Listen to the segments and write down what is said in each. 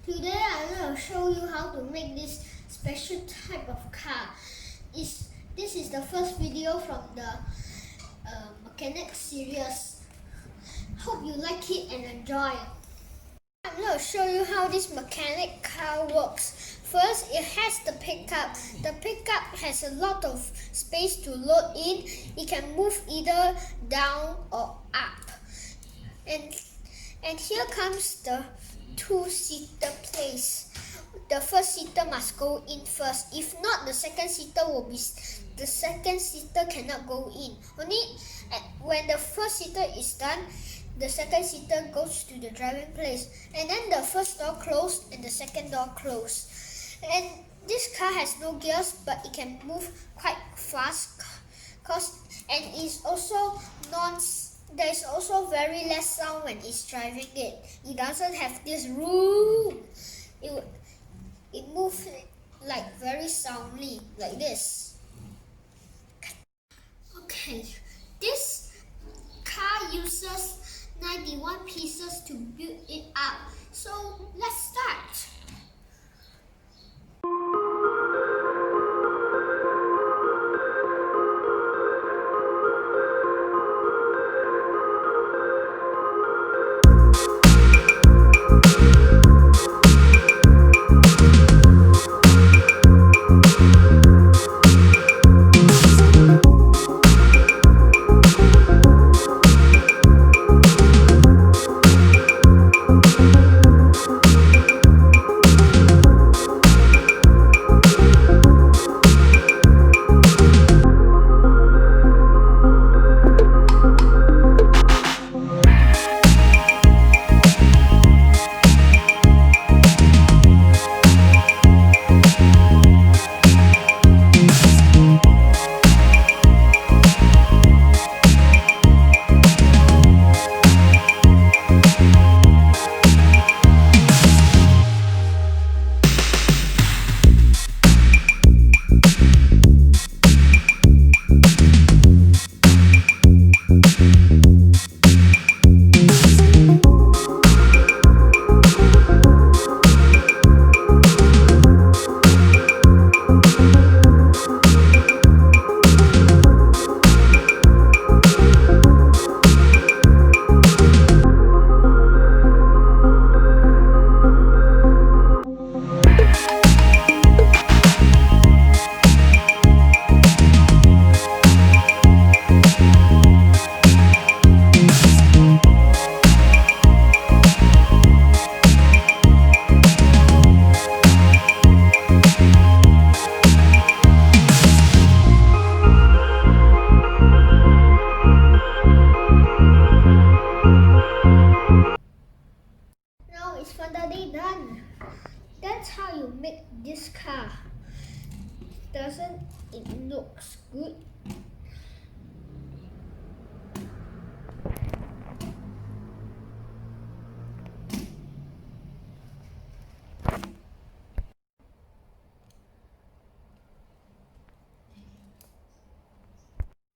Today I'm going to show you how to make this special type of car. This is the first video from the mechanic series. Hope you like it and enjoy. I'm going to show you how this mechanic car works. First, it has the pickup. The pickup has a lot of space to load in. It can move either down or up. And here comes the two-seater place. The first seater must go in first. If not, the second seater cannot go in. Only when the first seater is done, the second seater goes to the driving place. And then the first door closed and the second door closed. And this car has no gears, but it can move quite fast. And it's also there's also very less sound when it's driving it. It doesn't have this room. It moves like very soundly, like this. Okay, this car uses 91 pieces to build it up. So let's start. Now it's finally done. That's how you make this car. Doesn't it looks good?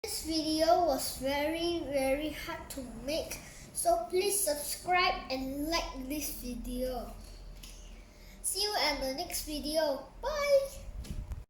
This video was very hard to make, so please subscribe and like this video. See you at the next video. Bye!